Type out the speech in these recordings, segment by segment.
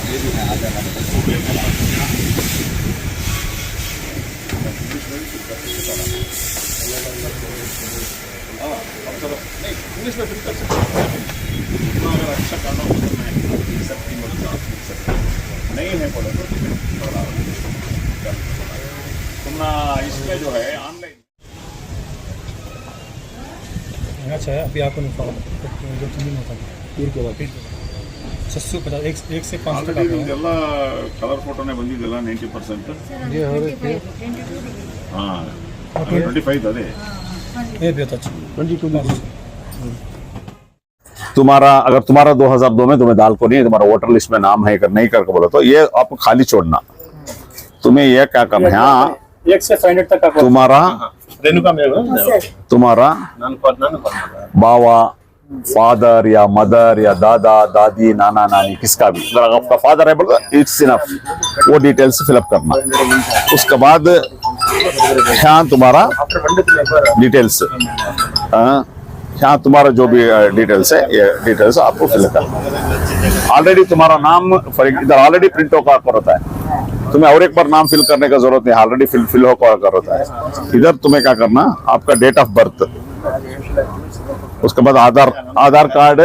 ये भी है आधा इंग्लिश में फिर कर सकते हैं। अगर अच्छा गाना हो तो मैं लिख सकती हूँ, नहीं है बोले तो तुमना इसमें जो है ऑनलाइन। अच्छा है, अभी आपको नहीं जो नहीं होता तीर के बाद 650 एक से 5 तक ಇದೆಲ್ಲ ಕಲರ್ ಫೋಟೋನೇ ಬಂದಿದೆಲ್ಲ 90%. हाँ 25 अदे ये भी होता 22 तुम्हारा अगर तुम्हारा 2002 में तुम्हें दाल को नहीं तुम्हारा वोटर लिस्ट में नाम है नहीं करके बोला तो ये आपको खाली छोड़ना। तुम्हें ये क्या करना है, हाँ 1 से 500 तक का तुम्हारा तुम्हारा बावा फादर या मदर या दादा दादी नाना नानी किसका भी अगर आपका फादर है बोलो इट्स इनफ, वो डिटेल्स फिलअप करना। उसके बाद यहाँ तुम्हारा डिटेल्स, यहाँ तुम्हारा जो भी डिटेल्स है ये डिटेल्स आपको फिल करना। ऑलरेडी तुम्हारा नाम इधर ऑलरेडी प्रिंट होकर होता है, तुम्हें और एक बार नाम फिल करने का जरूरत नहीं, ऑलरेडी फिल होकर होता है। इधर तुम्हें क्या करना, आपका डेट ऑफ बर्थ, उसके बाद आधार कार्ड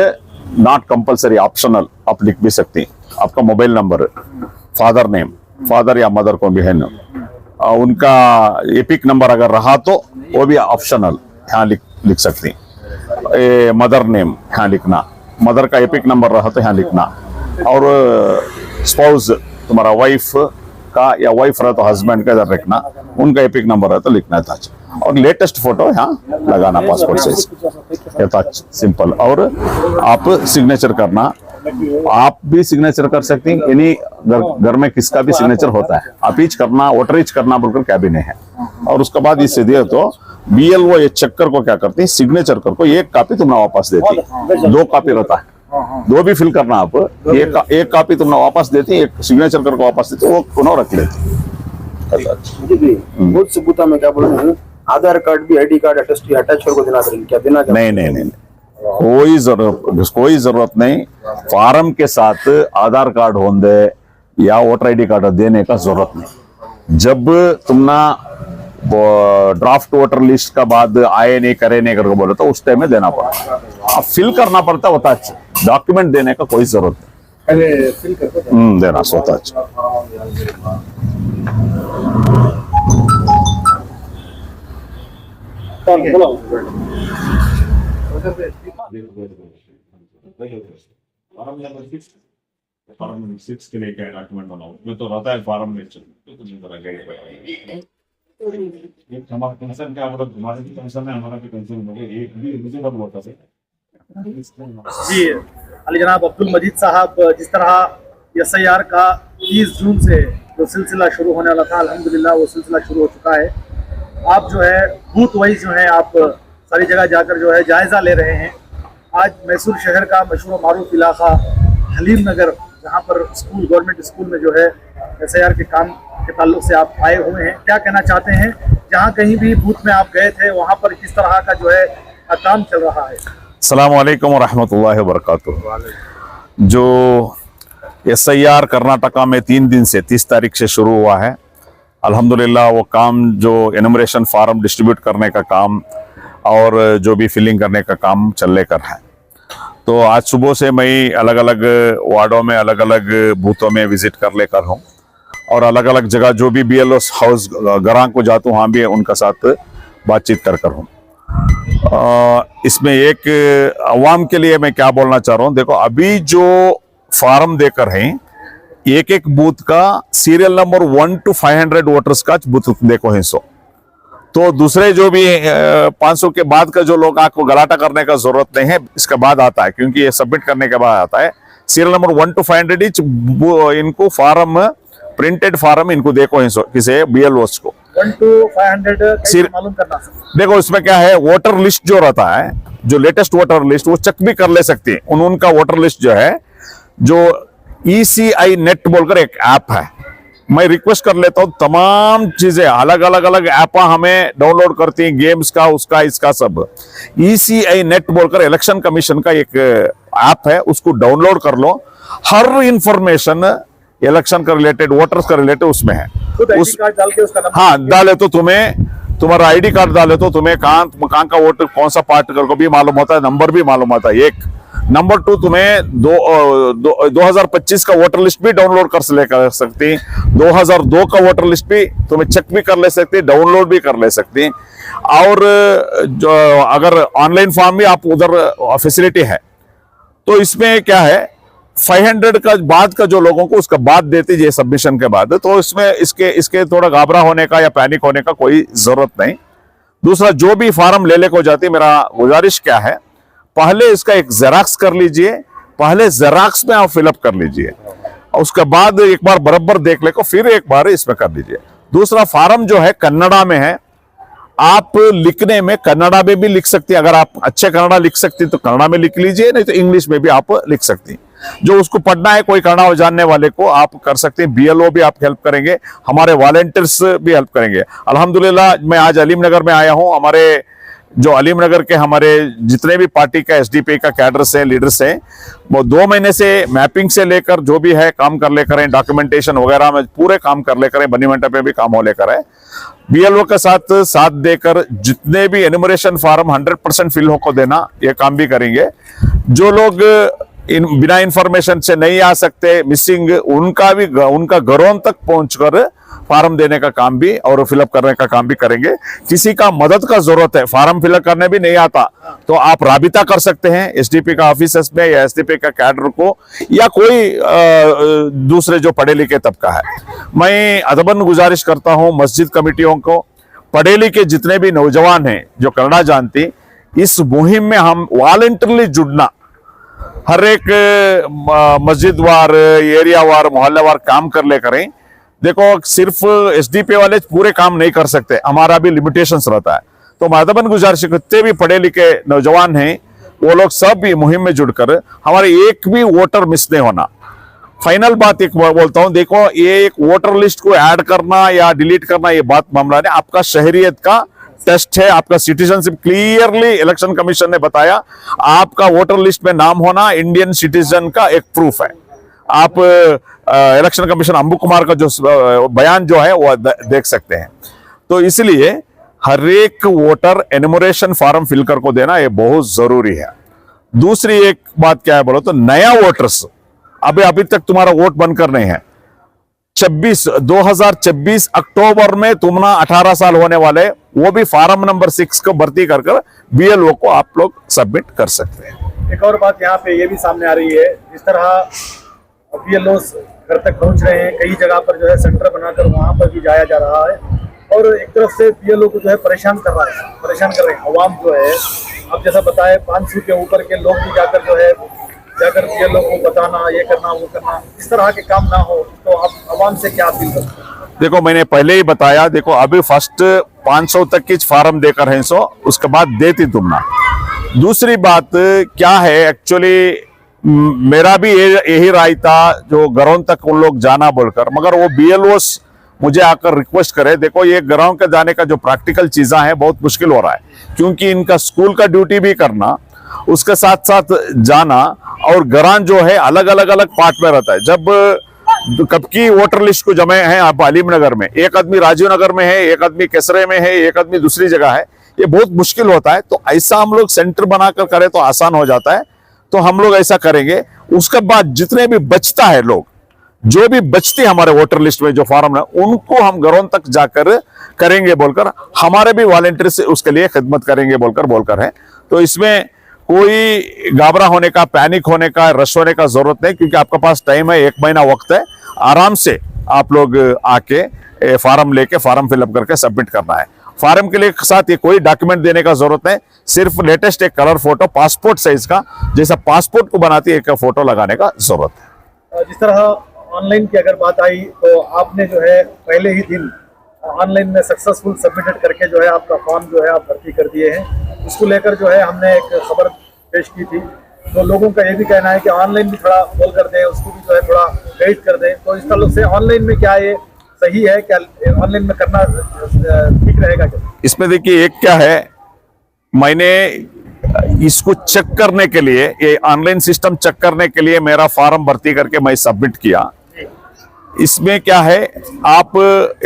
नॉट कंपलसरी ऑप्शनल आप लिख भी सकती हैं। आपका mobile number, father name, father या मदर को भी है ना, उनका एपिक नंबर अगर रहा तो वो भी ऑप्शनल यहाँ लिख सकती हैं। मदर नेम यहाँ लिखना, मदर का एपिक नंबर रहा तो यहाँ लिखना। और स्पाउस तुम्हारा वाइफ का या वाइफ रहा तो हस्बैंड का इधर लिखना, उनका एपिक नंबर है तो लिखना था। और लेटेस्ट फोटो यहाँ लगाना पासपोर्ट साइज, ये था सिंपल। और आप सिग्नेचर करना, आप भी सिग्नेचर कर सकती हैं, यानी घर में किसका भी सिग्नेचर होता है, आप ईच करना वोटर ईच करना बोलकर कैबिने है। और उसके बाद इससे दिए तो बीएलओ ये चक्कर को क्या करती है, सिग्नेचर कर को एक कॉपी तुमने वापस देती, 2 कॉपी रहता है, 2 भी फिल करना आप, एक कॉपी तुमने वापस देती, एक सिग्नेचर करके वापस देती, वो पुनः रख लेती। बहुत सबूता में क्या बोल रहे हैं, आधार कार्ड भी आईडी कार्ड अटैच करके देना पड़ेगा क्या, देना नहीं कोई जरूरत नहीं। फार्म के साथ आधार कार्ड होंगे या वोटर आईडी कार्ड देने का जरूरत नहीं। जब तुमना ड्राफ्ट वोटर लिस्ट का बाद आए नहीं करे नहीं करके बोले तो उस टाइम में देना पड़ता, अब फिल करना पड़ता होता है, डॉक्यूमेंट देने का कोई जरूरत नहीं, देना सोता अच्छा। फार्म 6 के लिए क्या डॉक्यूमेंट बनाओ, मैं तो रहता है फार्म में हमारा टेंशन क्या, मतलब तुम्हारे भी टेंशन है हमारा भी टेंशन हो, एक भी रिजनेबल होता है जी। अली जनाब अब्दुल मजीद साहब, जिस तरह SIR का 30 जून से जो सिलसिला शुरू होने वाला था, अल्हम्दुलिल्लाह वो सिलसिला शुरू हो चुका है। आप जो है बूथ वाइज जो है आप सारी जगह जाकर जो है जायज़ा ले रहे हैं। आज मैसूर शहर का मशहूर मारूफ इलाका हलीम नगर, जहाँ पर स्कूल गवर्नमेंट स्कूल में जो है SIR के काम के ताल्लुक से आप आए हुए हैं, क्या कहना चाहते हैं, जहाँ कहीं भी बूथ में आप गए थे वहाँ पर किस तरह का जो है काम चल रहा है? अस्सलाम वालेकुम रहमतुल्लाहि व बरकातुहू। जो SIR कर्नाटका में 3 दिन से 30 तारीख से शुरू हुआ है, अल्हम्दुलिल्लाह वो काम जो एनुमरेशन फार्म डिस्ट्रीब्यूट करने का काम और जो भी फिलिंग करने का काम चल लेकर है। तो आज सुबह से मैं अलग अलग वार्डों में अलग अलग बूथों में विजिट कर लेकर हूँ और अलग अलग जगह जो भी BLO हाउस ग्रां को जाता हूँ वहाँ भी उनका साथ बातचीत कर हूँ। इसमें एक अवाम के लिए मैं क्या बोलना चाह रहा हूँ, देखो अभी जो फार्म देकर हैं एक एक बूथ का सीरियल नंबर 1 to 500 वोटर्स का बूथ देखो है। तो दूसरे जो भी 500 के बाद का जो लोग आपको गलाटा करने का जरूरत नहीं है, इसके बाद आता है, क्योंकि ये सबमिट करने के बाद आता है। सीरियल नंबर 1 to 500 इनको फार्म प्रिंटेड फार्म इनको देखो किसे BLOs को 1 to 500 कैसे सिर- मालूम करना सर? देखो इसमें क्या है, वोटर लिस्ट जो रहता है, जो लेटेस्ट वोटर लिस्ट वो चेक भी कर ले सकती है। उनका वोटर लिस्ट जो है, जो ECI नेट बोलकर एक ऐप है, मैं रिक्वेस्ट कर लेता हूं तमाम चीजें अलग अलग ऐप हमें डाउनलोड करती हैं, गेम्स का, उसका, इसका सब। ECI नेट बोलकर इलेक्शन कमीशन का एक ऐप है, उसको डाउनलोड कर लो। हर इंफॉर्मेशन इलेक्शन का रिलेटेड, वोटर्स का रिलेटेड उसमें है। खुद ID कार्ड डाल के उसका नंबर हाँ, डाले तो तुम्हें तुम्हारा ID कार्ड डाले तो तुम्हें कहाँ का वोट, कौन सा पार्टी को भी मालूम होता है, नंबर भी मालूम होता है। एक नंबर 2, तुम्हें 2025 का वोटर लिस्ट भी डाउनलोड कर सकती, 2002 का वोटर लिस्ट भी तुम्हें चेक भी कर ले सकती, डाउनलोड भी कर ले सकती। और जो अगर ऑनलाइन फॉर्म भी आप उधर फैसिलिटी है, तो इसमें क्या है, 500 का बाद का जो लोगों को उसका बाद देती है सबमिशन के बाद, तो इसमें इसके थोड़ा घबरा होने का या पैनिक होने का कोई जरूरत नहीं। दूसरा, जो भी फार्म ले को जाती, मेरा गुजारिश क्या है, पहले इसका एक जेरॉक्स कर लीजिए, पहले जेरॉक्स में आप फिलअप कर लीजिए, और उसके बाद एक बार बराबर देख ले को फिर एक बार इसमें कर लीजिए। दूसरा, फार्म जो है कन्नड़ा में है, आप लिखने में कन्नड़ा में भी लिख सकती हैं। अगर आप अच्छे कन्नड़ा लिख सकती तो कन्नड़ा में लिख लीजिए, नहीं तो इंग्लिश में भी आप लिख सकती हैं। जो उसको पढ़ना है, कोई कन्नड़ा जानने वाले को आप कर सकते हैं। BLO भी आप हेल्प करेंगे, हमारे वॉलंटियर्स भी हेल्प करेंगे। अल्हम्दुलिल्लाह, मैं आज अलीम नगर में आया हूं। हमारे जो अलीम नगर के हमारे जितने भी पार्टी का SDP का कैडर्स हैं, लीडर्स हैं, वो 2 महीने से मैपिंग से लेकर जो भी है काम कर लेकर हैं, डॉक्यूमेंटेशन वगैरह में पूरे काम कर लेकर हैं, बनी मंडप पे भी काम हो लेकर है। BLO के साथ देकर जितने भी एनुमरेशन फॉर्म 100% फिल होकर देना, ये काम भी करेंगे। जो लोग बिना इंफॉर्मेशन से नहीं आ सकते, मिसिंग, उनका घरों तक पहुंचकर फार्म देने का काम भी और फिलअप करने का काम भी करेंगे। किसी का मदद का जरूरत है, फार्म फिलअप करने भी नहीं आता, तो आप राबिता कर सकते हैं SDP का ऑफिसर्स में, या SDP का कैडर को, या कोई दूसरे जो पढ़े लिखे तबका है। मैं अदबन गुजारिश करता हूं मस्जिद कमेटियों को, पढ़े लिखे जितने भी नौजवान हैं जो कन्नड़ा जानती, इस मुहिम में हम वॉलंटरली जुड़ना, हर एक मस्जिद वार, एरिया वार, मोहल्ला वार काम कर ले करें। देखो, सिर्फ SDP वाले पूरे काम नहीं कर सकते, हमारा भी लिमिटेशंस रहता है। तो माधवन गुजारिश, कितने भी पढ़े लिखे नौजवान हैं, वो लोग सब भी मुहिम में जुड़कर हमारे एक भी वोटर मिस नहीं होना। फाइनल बात एक बोलता हूं, देखो, ये एक वोटर लिस्ट को ऐड करना या डिलीट करना, ये बात मामला नहीं, आपका शहरियत का टेस्ट है, आपका सिटीजनशिप। क्लियरली इलेक्शन कमीशन ने बताया, आपका वोटर लिस्ट में नाम होना इंडियन सिटीजन का एक प्रूफ है। आप इलेक्शन कमीशन अंबु कुमार का जो बयान जो है वो देख सकते हैं। तो इसलिए हर एक वोटर एनुमरेशन फॉर्म फिल कर को देना, ये बहुत जरूरी है। दूसरी एक बात क्या है बोलो तो, नया वोटर्स अभी तक तुम्हारा वोट बनकर नहीं है, 2024 अक्टूबर में तुम्हारा 18 साल होने वाले, वो भी फार्म नंबर 6 को भर्ती कर BLO को आप लोग सबमिट कर सकते हैं। एक और बात यहाँ पे ये भी सामने आ रही है, जिस तरह BLOs घर तक पहुंच रहे हैं, कई जगह पर जो है सेंटर बनाकर वहां पर भी जाया जा रहा है, और एक तरफ से BLO को जो है परेशान कर रहे हैं अवाम जो है। अब जैसा बताए, 500 के ऊपर के लोग भी जाकर BLO को बताना, ये करना, वो करना, इस तरह के काम ना हो, तो आप अवाम से क्या अपील करते हैं? देखो, मैंने पहले ही बताया, देखो अभी फर्स्ट 500 तक की फार्म देकर है, सो उसके बाद देती तुम ना। दूसरी बात क्या है, एक्चुअली मेरा भी यही राय था, जो घरों तक उन लोग जाना बोलकर, मगर वो BLOs मुझे आकर रिक्वेस्ट करे, देखो ये घरों के जाने का जो प्रैक्टिकल चीजें हैं बहुत मुश्किल हो रहा है, क्योंकि इनका स्कूल का ड्यूटी भी करना, उसके साथ साथ जाना, और घरान जो है अलग अलग पार्ट में रहता है। जब कब की वोटर लिस्ट को जमे हैं आप अलीम नगर में, एक आदमी राजीव नगर में है, एक आदमी केसरे में है, एक आदमी दूसरी जगह है, ये बहुत मुश्किल होता है। तो ऐसा हम लोग सेंटर बनाकर करें तो आसान हो जाता है, तो हम लोग ऐसा करेंगे। उसके बाद जितने भी बचता है लोग, जो भी बचते हमारे वोटर लिस्ट में जो फॉर्म है, उनको हम घरों तक जाकर करेंगे बोलकर, हमारे भी वॉलंटियर्स उसके लिए खिदमत करेंगे बोलकर है। तो इसमें कोई घबरा होने का, पैनिक होने का, रश होने का जरूरत नहीं, क्योंकि आपके पास टाइम है, 1 महीना वक्त है, आराम से आप लोग आके फार्म लेके फार्म फिलअप करके सबमिट करना है। फार्म के लिए साथ ये कोई डॉक्यूमेंट देने का जरूरत नहीं, सिर्फ लेटेस्ट एक कलर फोटो, पासपोर्ट साइज का, जैसा पासपोर्ट को बनाती है, एक फोटो लगाने का जरूरत है। जिस तरह ऑनलाइन की अगर बात आई तो आपने जो है पहले ही दिन ऑनलाइन में सक्सेसफुल सबमिटेड करके जो है आपका फॉर्म जो है आप भर्ती कर दिए हैं। उसको लेकर जो है हमने एक खबर पेश की थी, तो लोगों का ये भी कहना है कि ऑनलाइन भी थोड़ा बोल कर दें, उसको भी जो है थोड़ा गाइड कर दें। तो इस तरह से ऑनलाइन में क्या ये सही है, क्या ऑनलाइन में करना ठीक रहेगा क्या? इसमें देखिए एक क्या है, मैंने इसको चेक करने के लिए, ये ऑनलाइन सिस्टम चेक करने के लिए मेरा फॉर्म भर्ती करके मैं सबमिट किया। इसमें क्या है, आप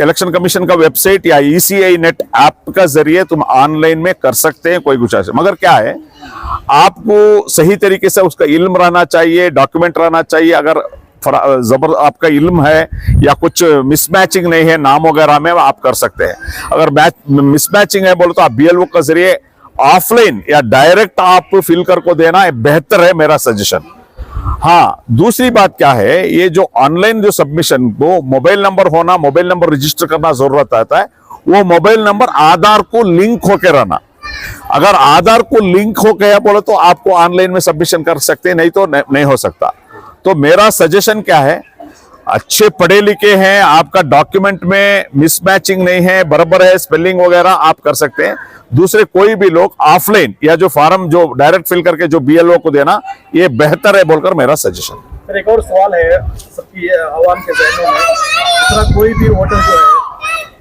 इलेक्शन कमीशन का वेबसाइट या ECI नेट ऐप का जरिए तुम ऑनलाइन में कर सकते हैं, कोई कुछ ऐसे। मगर क्या है, आपको सही तरीके से उसका इल्म रहना चाहिए, डॉक्यूमेंट रहना चाहिए। अगर जबर आपका इल्म है या कुछ मिसमैचिंग नहीं है नाम वगैरह में, आप कर सकते हैं। अगर मिसमैचिंग है बोलो तो आप BLO के जरिए ऑफलाइन या डायरेक्ट आप फिल कर को देना बेहतर है, मेरा सजेशन। हाँ, दूसरी बात क्या है, ये जो ऑनलाइन जो सबमिशन को मोबाइल नंबर होना, मोबाइल नंबर रजिस्टर करना जरूरत आता है। वो मोबाइल नंबर आधार को लिंक होके रहना। अगर आधार को लिंक हो गया बोलो तो आपको ऑनलाइन में सबमिशन कर सकते हैं, नहीं तो नहीं हो सकता। तो मेरा सजेशन क्या है, अच्छे पढ़े लिखे हैं, आपका डॉक्यूमेंट में मिसमैचिंग नहीं है, बराबर है, स्पेलिंग वगैरह आप कर सकते हैं। दूसरे कोई भी लोग ऑफलाइन या जो फॉर्म जो डायरेक्ट फिल करके जो BLO को देना, ये बेहतर है बोलकर मेरा सजेशन। फिर एक और सवाल है सबकी आवाम के जहनों में, दूसरा कोई भी वोटर जो है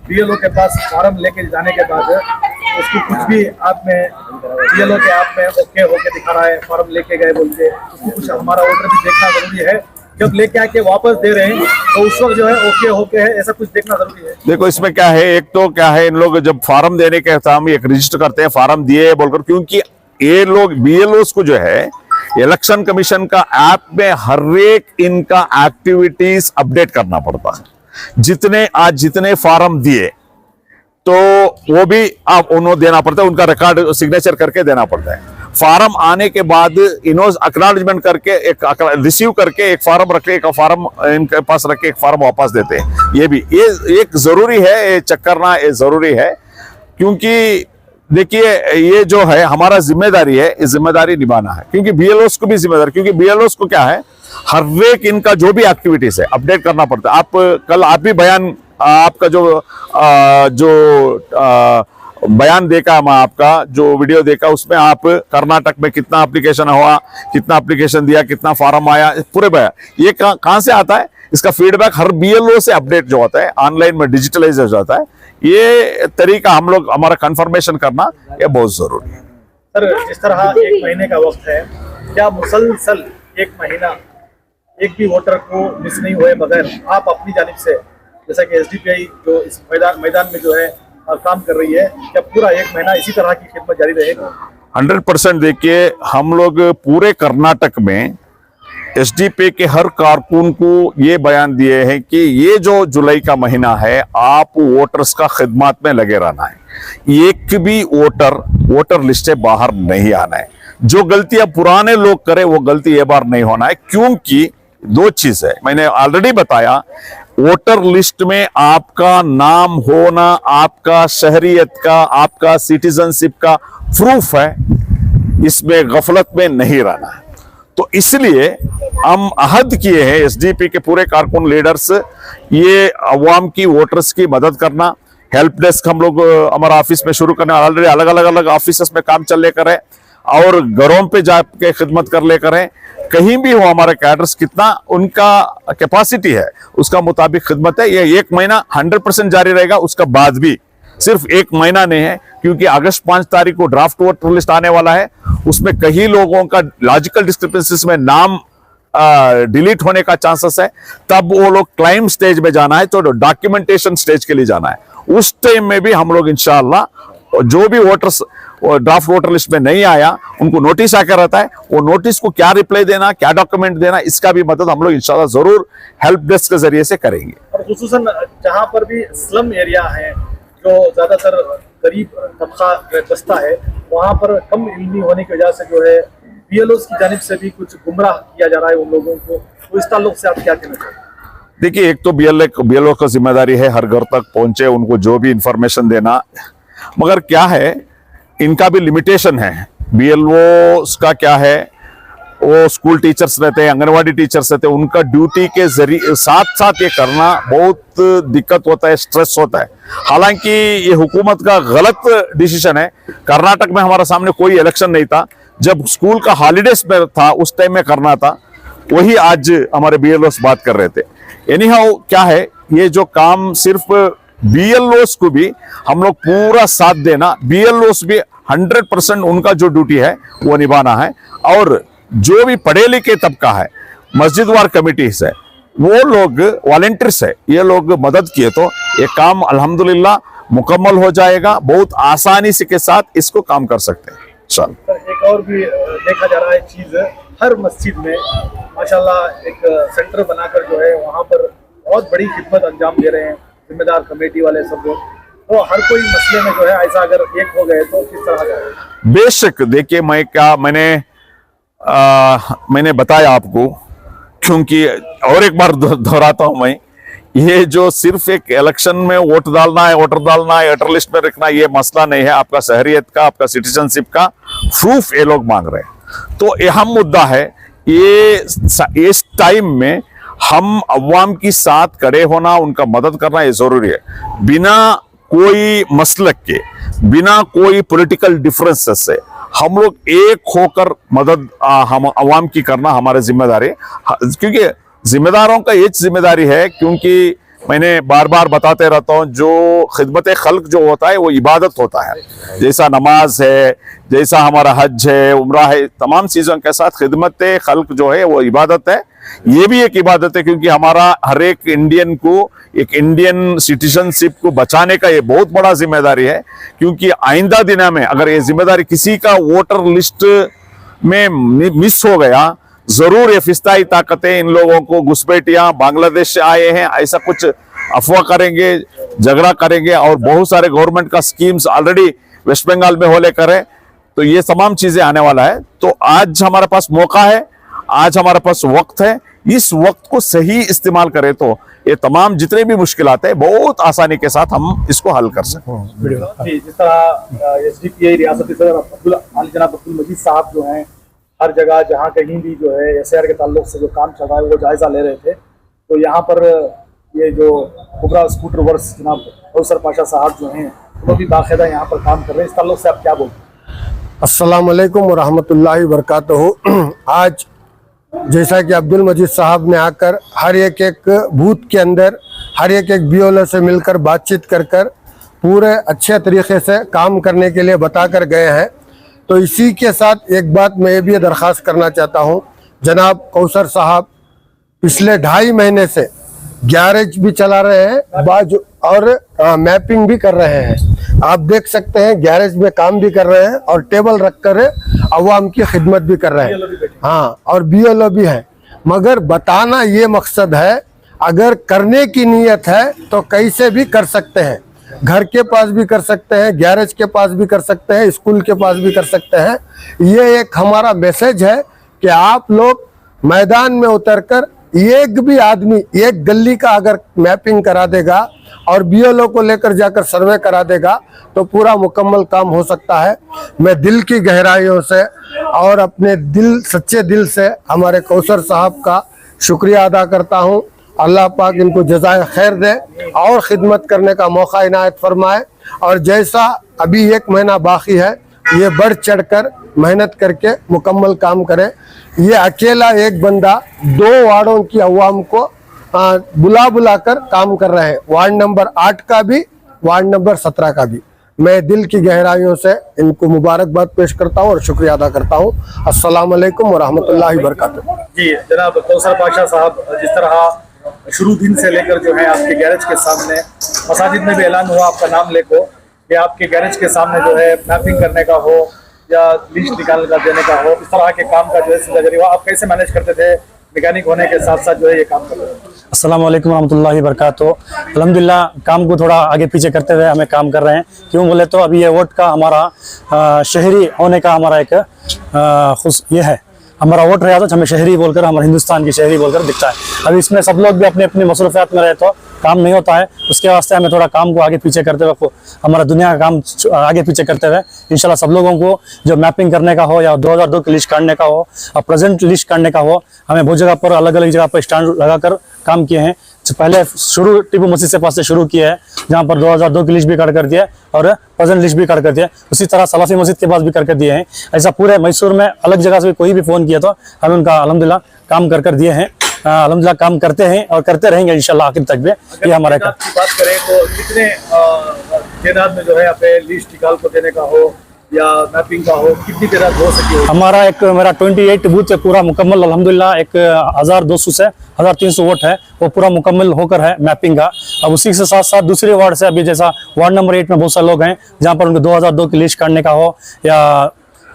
BLO के पास फॉर्म लेके जाने के बाद उसको कुछ भी आप में BLO के आप में ओके होके दिखा रहा है, फॉर्म लेके गए बोल के, उसको कुछ हमारा वोटर भी देखना जरूरी है। जब लेके आके वापस दे रहे हैं तो उस वक्त जो है ओके होके है, ऐसा कुछ देखना जरूरी है। देखो इसमें क्या है, एक तो क्या है, इन लोग जब फॉर्म देने के हम एक रजिस्टर करते हैं, फॉर्म दिए बोलकर, क्योंकि ये लोग BLOs को जो है इलेक्शन कमीशन का ऐप में हर एक इनका एक्टिविटीज अपडेट करना पड़ता है। जितने फॉर्म दिए तो वो भी आप उन्होंने देना पड़ता है, उनका रिकॉर्ड सिग्नेचर करके देना पड़ता है। फॉर्म आने के बाद इन्होंने एक्नॉलेजमेंट करके एक रिसीव करके एक फॉर्म रखे, एक फॉर्म इनके पास रखे, एक फॉर्म वापस देते हैं। ये एक जरूरी है, ये चेक करना ये जरूरी है। क्योंकि देखिए ये जो है हमारा जिम्मेदारी है, ये जिम्मेदारी निभाना है। क्योंकि BLOs को भी जिम्मेदारी, क्योंकि BLOs को क्या है, हर एक इनका जो भी एक्टिविटीज है अपडेट करना पड़ता है। आप कल आप भी बयान, आपका जो बयान देखा, मैं आपका जो वीडियो देखा, उसमें आप कर्नाटक में कितना एप्लीकेशन हुआ, कितना एप्लीकेशन दिया, कितना फॉर्म आया, पूरे बयान। ये कहां से आता है, इसका फीडबैक हर BLO से अपडेट जो होता है, ऑनलाइन में डिजिटलाइज हो जाता है। ये तरीका हम लोग हमारा कंफर्मेशन करना ये बहुत जरूरी है। सर, जिस तरह 1 महीने का वक्त है, क्या मुसलसल 1 महीना एक भी वोटर को मिस नहीं हुए बगैर आप अपनी जानिब से, जैसा कि SDPI जो इस मैदान में जो है काम कर रही है, क्या पूरा 1 महीना इसी तरह की खिदमत जारी रहेगी? 100% देखिए, हम लोग पूरे कर्नाटक में SDPI के हर कारकुन को ये बयान दिए हैं कि ये जो जुलाई का महीना है, आप वोटर्स का खिदमत में लगे रहना है। एक भी वोटर लिस्ट से बाहर नहीं आना है। जो गलतियां पुराने लोग करे वो गलती ये बार नहीं होना है। क्योंकि 2 चीज है, मैंने ऑलरेडी बताया, वोटर लिस्ट में आपका नाम होना आपका शहरियत का, आपका सिटीजनशिप का प्रूफ है, इसमें गफलत में नहीं रहना है। तो इसलिए हम अहद किए हैं SDPI के पूरे कारकुन लीडर्स, ये अवाम की वोटर्स की मदद करना। हेल्प डेस्क हम लोग हमारा ऑफिस में शुरू करने, ऑलरेडी अलग ऑफिस में काम चल लेकर है, और घरों पे जाके खिदमत कर लेकर है। कहीं भी हो हमारे कैडर्स, कितना उनका कैपेसिटी है उसका मुताबिक खिदमत है। ये 1 महीना 100% जारी रहेगा। उसका बाद भी सिर्फ 1 महीना नहीं है, क्योंकि अगस्त 5 तारीख को ड्राफ्ट वोटर लिस्ट आने वाला है। उसमें कई लोगों का लॉजिकल डिस्क्रिपेंसीज में नाम डिलीट होने का चांसेस है। तब वो लोग क्लाइम स्टेज में जाना है, तो डॉक्यूमेंटेशन स्टेज के लिए जाना है। उस टाइम में भी हम लोग इंशाअल्लाह जो भी वोटर्स ड्राफ्ट वोटर लिस्ट में नहीं आया, उनको नोटिस आकर रहता है, वो नोटिस को क्या रिप्लाई देना, क्या डॉक्यूमेंट देना, इसका भी मदद हम लोग इंशाल्लाह जरूर हेल्प डेस्क के जरिए से करेंगे। और खुसूसन जहां पर भी स्लम एरिया है, जो ज्यादातर गरीब तबका बसता है, वहां पर कम इल्मी होने की वजह से जो है BLOs की जानिब से भी कुछ गुमराह किया जा रहा है उन लोगों को। तो इस ताल्लुक से आप क्या कहना चाहते हैं? देखिए, एक तो BLO का जिम्मेदारी है हर घर तक पहुंचे, उनको जो भी इंफॉर्मेशन देना। मगर क्या है, इनका भी लिमिटेशन है। BLOs का क्या है, वो स्कूल टीचर्स रहते हैं, आंगनवाड़ी टीचर्स रहते हैं, उनका ड्यूटी के जरिए साथ साथ ये करना बहुत दिक्कत होता है, स्ट्रेस होता है। हालांकि ये हुकूमत का गलत डिसीजन है। कर्नाटक में हमारा सामने कोई इलेक्शन नहीं था, जब स्कूल का हॉलीडेज में था उस टाइम में करना था, वही आज हमारे BLOs बात कर रहे थे। एनीहाउ क्या है, ये जो काम सिर्फ BLOs को भी हम लोग पूरा साथ देना, BLOs भी 100% उनका जो ड्यूटी है वो निभाना है। और जो भी पढ़े लिखे तबका है, मस्जिद वार कमिटीज है, वो लोग वॉलंटियर्स है, ये लोग मदद किए तो ये काम अल्हम्दुलिल्लाह मुकम्मल हो जाएगा। बहुत आसानी से के साथ इसको काम कर सकते हैं। चल एक और भी देखा जा रहा है चीज, हर मस्जिद में माशाल्लाह एक सेंटर बनाकर जो है वहाँ पर बहुत बड़ी खिदमत अंजाम दे रहे हैं जिम्मेदार कमेटी वाले सब लोग। तो हर कोई मसले में जो है ऐसा अगर एक हो गए तो किस तरह का? बेशक देखिए, मैंने बताया आपको, क्योंकि और एक बार दोहराता हूं मैं, ये जो सिर्फ एक इलेक्शन में वोट डालना है, वोटर डालना है, वोटर लिस्ट में रखना, ये मसला नहीं है। आपका शहरियत का, आपका सिटीजनशिप का प्रूफ ये लोग मांग रहे हैं। तो अहम मुद्दा है ये, इस टाइम में हम अवाम की साथ खड़े होना, उनका मदद करना ये जरूरी है। बिना कोई मसलक के, बिना कोई पॉलिटिकल डिफरेंसेस से हम लोग एक होकर मदद हम अवाम की करना हमारी जिम्मेदारी, क्योंकि जिम्मेदारों का ये जिम्मेदारी है। क्योंकि मैंने बार बार बताते रहता हूँ, जो खिदमत खल्क जो होता है वो इबादत होता है। जैसा नमाज है, जैसा हमारा हज है, उम्रा है, तमाम चीज़ों के साथ खिदमत खल्क जो है वो इबादत है। ये भी एक इबादत है, क्योंकि हमारा हर एक इंडियन को, एक इंडियन सिटीजनशिप को बचाने का ये बहुत बड़ा जिम्मेदारी है। क्योंकि आइंदा दिना में अगर ये जिम्मेदारी किसी का वोटर लिस्ट में मिस हो गया, जरूर ये फिस्ताई ताकतें इन लोगों को, घुसपैठियां बांग्लादेश से आए हैं ऐसा कुछ अफवाह करेंगे, झगड़ा करेंगे, और बहुत सारे गवर्नमेंट का स्कीम्स ऑलरेडी वेस्ट बंगाल में हो लेकर है। तो ये तमाम चीजें आने वाला है। तो आज हमारे पास मौका है, आज हमारे पास वक्त है, इस वक्त को सही इस्तेमाल करें तो ये तमाम जितने भी मुश्किलात है बहुत आसानी के साथ हम इसको हल कर सकते हैं। जिस तरह SDPI रियासती सदर जनाब अब्दुल मजीद साहब जो हैं, हर जगह जहाँ कहीं भी जो है SIR के ताल्लुक से जो काम चल रहा है वो जायजा ले रहे थे। तो यहाँ पर ये जो कुबरा स्कूटर वर्क्स जनाब कौसर पाशा साहब जो हैं, वो भी बाकायदा यहाँ पर काम कर रहे हैं। इस ताल्लुक से आप क्या बोलते हैं? अस्सलाम वालेकुम व रहमतुल्लाहि व बरकातहू। आज जैसा कि अब्दुल मजीद साहब ने आकर हर एक बूथ के अंदर हर एक BLO से मिलकर बातचीत कर पूरे अच्छे तरीके से काम करने के लिए बताकर गए हैं। तो इसी के साथ एक बात मैं ये भी दरख्वास्त करना चाहता हूँ, जनाब कौसर साहब पिछले 2.5 महीने से गैरेज भी चला रहे हैं बाजू और मैपिंग भी कर रहे हैं। आप देख सकते हैं गैरेज में काम भी कर रहे हैं और टेबल रखकर अवाम की खिदमत भी कर रहे हैं। हाँ, और BLO भी है। मगर बताना ये मकसद है, अगर करने की नीयत है तो कैसे भी कर सकते हैं। घर के पास भी कर सकते हैं, गैरेज के पास भी कर सकते हैं, स्कूल के पास भी कर सकते हैं। ये एक हमारा मैसेज है कि आप लोग मैदान में उतरकर एक भी आदमी एक गली का अगर मैपिंग करा देगा और BLO को लेकर जाकर सर्वे करा देगा तो पूरा मुकम्मल काम हो सकता है। मैं दिल की गहराइयों से और अपने सच्चे दिल से हमारे कौसर साहब का शुक्रिया अदा करता हूं। अल्लाह पाक इनको जज़ाए खैर दे और ख़िदमत करने का मौका इनायत फरमाए। और जैसा अभी 1 महीना बाकी है, ये बढ़ चढ़कर मेहनत करके मुकम्मल काम करे। ये अकेला एक बंदा 2 वार्डों की अवाम को बुला कर काम कर रहे हैं, वार्ड नंबर 8 का भी, वार्ड नंबर 17 का भी। मैं दिल की गहराइयों से इनको मुबारकबाद पेश करता हूँ और शुक्रिया अदा करता हूँ। अस्सलाम वालेकुम व रहमतुल्लाहि व बरकातहू। जी जनाब कौसर पाशा साहब, जिस तरह शुरू दिन से लेकर जो है आपके गैरेज के सामने, मसाजिद में भी ऐलान हुआ आपका नाम लेको कि आपके गैरेज के सामने जो है मैपिंग करने का हो या लिस्ट निकालने का देने का हो, इस तरह के काम का जो है सिलसिला हुआ, आप कैसे मैनेज करते थे मैकेनिक होने के साथ साथ जो है ये काम कर रहे हैं? अस्सलाम वालेकुम रहमतुल्लाहि व बरकातहू। अल्हम्दुलिल्लाह काम को थोड़ा आगे पीछे करते हुए हमें काम कर रहे हैं। क्यों बोले तो अभी ये वोट का हमारा शहरी होने का हमारा एक ये है, हमारा वोट रहा तो हमें शहरी बोलकर, हमारे हिंदुस्तान की शहरी बोलकर दिखता है। अभी इसमें सब लोग भी अपने अपने मसरूफियात में रहे तो काम नहीं होता है, उसके वास्ते हमें थोड़ा काम को आगे पीछे करते हुए हमारा दुनिया का काम आगे पीछे करते हुए इंशाल्लाह सब लोगों को जो मैपिंग करने का हो या 2002 की लिस्ट काटने का हो और प्रेजेंट लिस्ट काटने का हो, हमें बहुत जगह पर अलग अलग जगह पर स्टैंड लगाकर काम किए हैं। पहले शुरू टीपू मस्जिद से पास से शुरू किया है, जहाँ पर 2002 की लिस्ट भी काट कर दिया और प्रेजेंट लिस्ट भी काट कर दिया। उसी तरह सलाफी मस्जिद के पास भी करके दिए हैं। ऐसा पूरे मैसूर में अलग जगह से भी कोई भी फोन किया तो हमें उनका अल्हम्दुलिल्लाह काम कर दिए हैं। अल्हम्दुलिल्लाह काम करते हैं और करते रहेंगे इंशाल्लाह आखिर तक भी। ये हमारा तादाद की बात करें तो कितने तादाद में जो है अपने लिस्ट निकाल को देने का हो या मैपिंग का हो, कितनी तादाद हो सकी हो? हमारा मेरा 28 बूथ है पूरा मुकम्मल अल्हम्दुलिल्लाह। 1200 से 1300 वोट है, वो पूरा मुकम्मल होकर है मैपिंग का। अब उसी के साथ साथ दूसरे वार्ड से अभी जैसा वार्ड नंबर 8 में बहुत सारे लोग हैं जहाँ पर उनको 2002 की लिस्ट काटने का हो या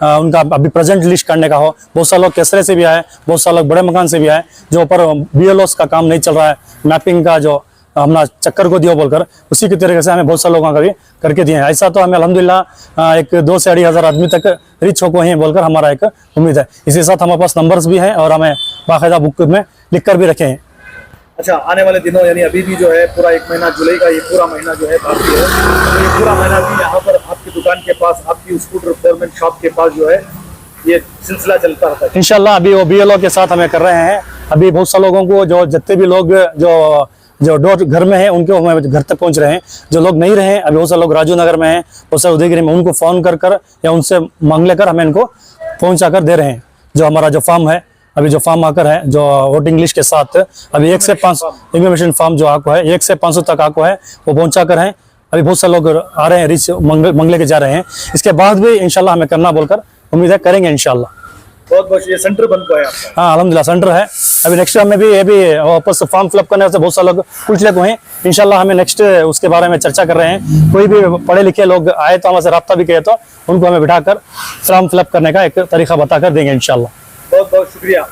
उनका अभी प्रेजेंट लिस्ट करने का हो। बहुत सारे लोग केसरे से भी आए, बहुत सारे लोग बड़े मकान से भी आए, जो ऊपर BLOs का काम नहीं चल रहा है, मैपिंग का जो हमने चक्कर को दिया बोलकर उसी की तरीके से हमें बहुत सारे लोगों का भी करके दिए हैं। ऐसा तो हमें अल्हम्दुलिल्लाह एक 2 से 2.5 आदमी तक रीच हो गए हैं बोलकर हमारा एक उम्मीद है। इसी साथ हमारे पास नंबर्स भी हैं और हमें बाकायदा बुक में लिख कर भी रखे हैं। अच्छा, आने वाले दिनों यानी अभी भी जो है पूरा 1 महीना जुलाई का ये पूरा महीना जो है बाकी है, तो ये पूरा महीना भी यहाँ पर आपकी दुकान के पास, आपकी स्कूटर फोरमैन शॉप के पास जो है ये सिलसिला चलता रहता है इंशाल्लाह। अभी वो BLO के साथ हमें कर रहे हैं। अभी बहुत सारे लोगों को जो जितने भी लोग जो डोर घर में है उनको हमें घर तक पहुंच रहे हैं। जो लोग नहीं रहे, अभी बहुत सारे लोग राजू नगर में हैं, बहुत सारे उदयगिरी में, उनको फोन कर या उनसे मांग लेकर हमें इनको पहुंचा कर दे रहे हैं। जो हमारा जो फार्म है, अभी जो फार्म आकर है जो वोटिंग लिस्ट के साथ अभी 1 से 5 इन्फॉर्मेशन फार्म जो आपको है 1 से 500 तक आपको है वो पहुंचा कर है। अभी बहुत सारे लोग आ रहे हैं, रिच मंग लेके जा रहे हैं। इसके बाद भी इंशाल्लाह हमें करना बोलकर उम्मीद है करेंगे इंशाल्लाह। बहुत बहुत। ये सेंटर बन गया है आपका? हाँ अल्हम्दुलिल्लाह सेंटर है। अभी नेक्स्ट हमें भी ये भी वापस फॉर्म फिलअप करने से बहुत सारे लोग कुछ लोग हैं, इंशाल्लाह हमें नेक्स्ट उसके बारे में चर्चा कर रहे हैं। कोई भी पढ़े लिखे लोग आए तो हमसे रब्ता भी किए तो उनको हमें बिठाकर फॉर्म फिलअप करने का एक तरीका बताकर देंगे इंशाल्लाह। बहुत बहुत शुक्रिया।